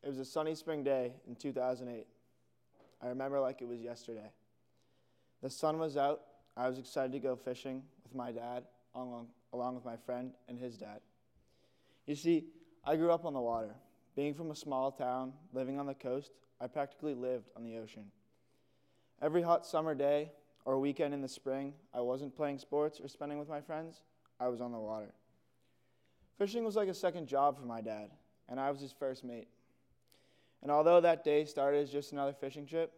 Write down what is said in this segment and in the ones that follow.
It was a sunny spring day in 2008. I remember like it was yesterday. The sun was out. I was excited to go fishing with my dad, along with my friend and his dad. You see, I grew up on the water. Being from a small town, living on the coast, I practically lived on the ocean. Every hot summer day or weekend in the spring, I wasn't playing sports or spending with my friends. I was on the water. Fishing was like a second job for my dad, and I was his first mate. And although that day started as just another fishing trip,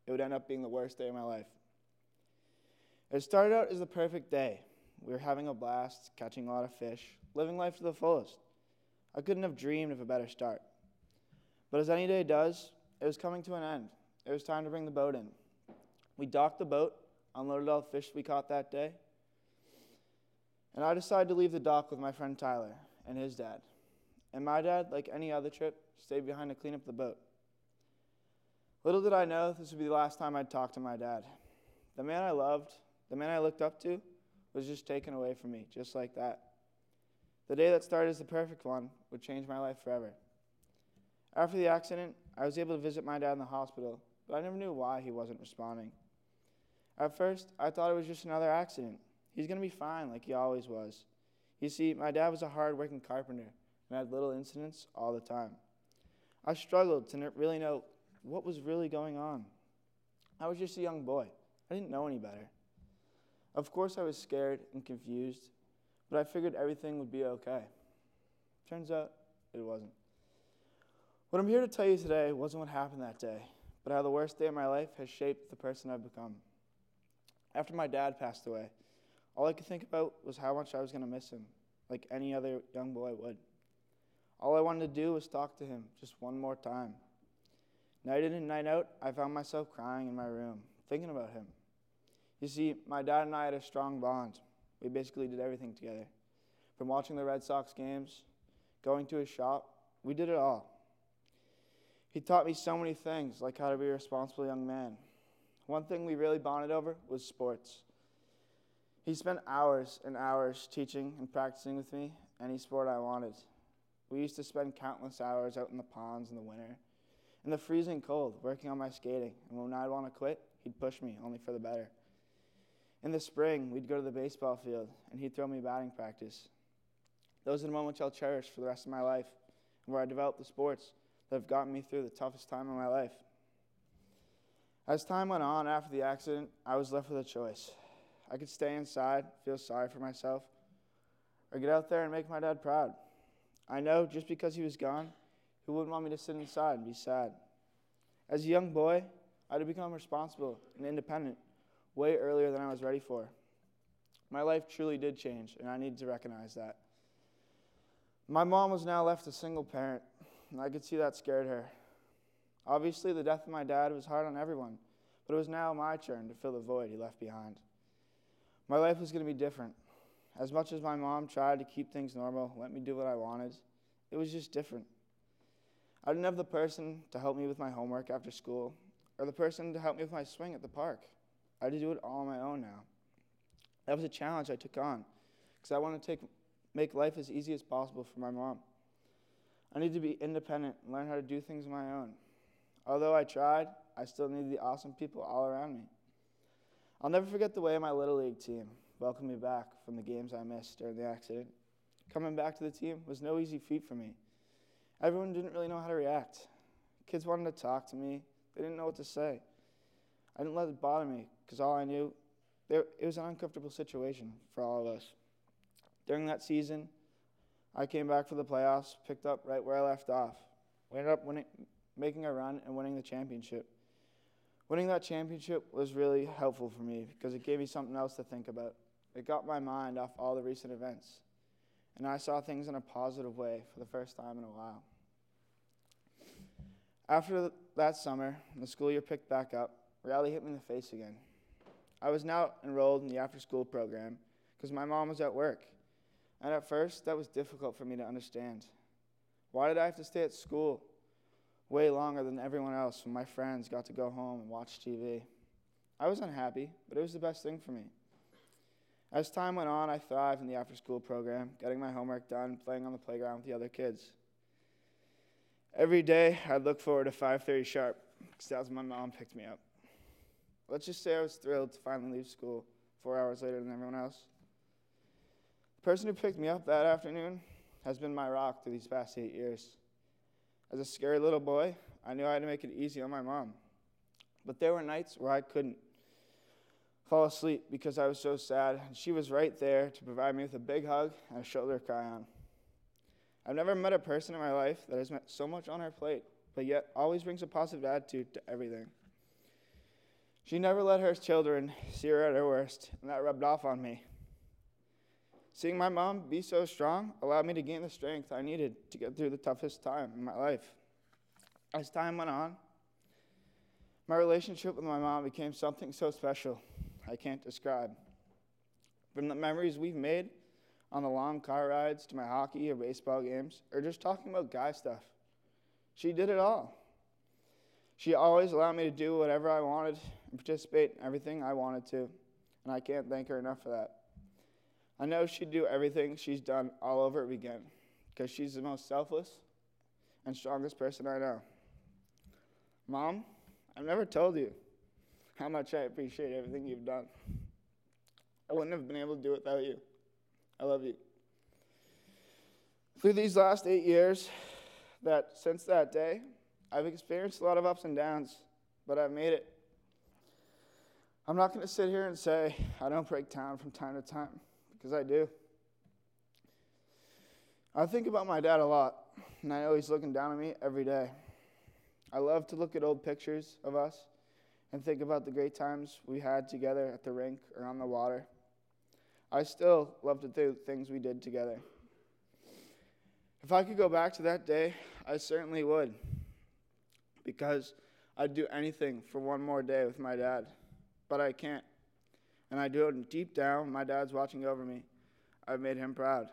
it would end up being the worst day of my life. It started out as the perfect day. We were having a blast, catching a lot of fish, living life to the fullest. I couldn't have dreamed of a better start. But as any day does, it was coming to an end. It was time to bring the boat in. We docked the boat, unloaded all the fish we caught that day, and I decided to leave the dock with my friend Tyler and his dad. And my dad, like any other trip, stayed behind to clean up the boat. Little did I know this would be the last time I'd talk to my dad. The man I loved, the man I looked up to, was just taken away from me, just like that. The day that started as the perfect one would change my life forever. After the accident, I was able to visit my dad in the hospital, but I never knew why he wasn't responding. At first, I thought it was just another accident. He's going to be fine like he always was. You see, my dad was a hard-working carpenter and had little incidents all the time. I struggled to really know what was really going on. I was just a young boy. I didn't know any better. Of course, I was scared and confused, but I figured everything would be okay. Turns out, it wasn't. What I'm here to tell you today wasn't what happened that day, but how the worst day of my life has shaped the person I've become. After my dad passed away, all I could think about was how much I was going to miss him, like any other young boy would. All I wanted to do was talk to him just one more time. Night in and night out, I found myself crying in my room, thinking about him. You see, my dad and I had a strong bond. We basically did everything together. From watching the Red Sox games, going to his shop, we did it all. He taught me so many things, like how to be a responsible young man. One thing we really bonded over was sports. He spent hours and hours teaching and practicing with me any sport I wanted. We used to spend countless hours out in the ponds in the winter, in the freezing cold, working on my skating, and when I'd want to quit, he'd push me, only for the better. In the spring, we'd go to the baseball field, and he'd throw me batting practice. Those are the moments I'll cherish for the rest of my life, and where I developed the sports that have gotten me through the toughest time of my life. As time went on after the accident, I was left with a choice. I could stay inside, feel sorry for myself, or get out there and make my dad proud. I know just because he was gone, he wouldn't want me to sit inside and be sad. As a young boy, I had become responsible and independent way earlier than I was ready for. My life truly did change, and I needed to recognize that. My mom was now left a single parent, and I could see that scared her. Obviously, the death of my dad was hard on everyone, but it was now my turn to fill the void he left behind. My life was going to be different. As much as my mom tried to keep things normal, let me do what I wanted, it was just different. I didn't have the person to help me with my homework after school, or the person to help me with my swing at the park. I had to do it all on my own now. That was a challenge I took on, because I wanted to make life as easy as possible for my mom. I needed to be independent and learn how to do things on my own. Although I tried, I still needed the awesome people all around me. I'll never forget the way my Little League team welcomed me back from the games I missed during the accident. Coming back to the team was no easy feat for me. Everyone didn't really know how to react. Kids wanted to talk to me. They didn't know what to say. I didn't let it bother me because all I knew, it was an uncomfortable situation for all of us. During that season, I came back for the playoffs, picked up right where I left off. We ended up making a run and winning the championship. Winning that championship was really helpful for me because it gave me something else to think about. It got my mind off all the recent events, and I saw things in a positive way for the first time in a while. After that summer, the school year picked back up, reality hit me in the face again. I was now enrolled in the after-school program because my mom was at work, and at first, that was difficult for me to understand. Why did I have to stay at school way longer than everyone else when my friends got to go home and watch TV? I was unhappy, but it was the best thing for me. As time went on, I thrived in the after-school program, getting my homework done, playing on the playground with the other kids. Every day, I'd look forward to 5:30 sharp, because that's when my mom picked me up. Let's just say I was thrilled to finally leave school 4 hours later than everyone else. The person who picked me up that afternoon has been my rock through these past 8 years. As a scary little boy, I knew I had to make it easy on my mom. But there were nights where I couldn't fall asleep because I was so sad, and she was right there to provide me with a big hug and a shoulder to cry on. I've never met a person in my life that has met so much on her plate, but yet always brings a positive attitude to everything. She never let her children see her at her worst, and that rubbed off on me. Seeing my mom be so strong allowed me to gain the strength I needed to get through the toughest time in my life. As time went on, my relationship with my mom became something so special I can't describe. From the memories we've made on the long car rides to my hockey or baseball games, or just talking about guy stuff, she did it all. She always allowed me to do whatever I wanted and participate in everything I wanted to, and I can't thank her enough for that. I know she'd do everything she's done all over again, because she's the most selfless and strongest person I know. Mom, I've never told you how much I appreciate everything you've done. I wouldn't have been able to do it without you. I love you. Through these last 8 years, since that day, I've experienced a lot of ups and downs, but I've made it. I'm not going to sit here and say I don't break down from time to time, because I do. I think about my dad a lot, and I know he's looking down on me every day. I love to look at old pictures of us and think about the great times we had together at the rink or on the water. I still love to do things we did together. If I could go back to that day, I certainly would, because I'd do anything for one more day with my dad, but I can't. And I do it deep down. My dad's watching over me. I've made him proud.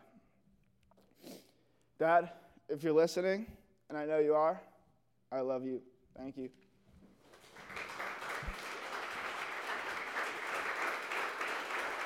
Dad, if you're listening, and I know you are, I love you. Thank you.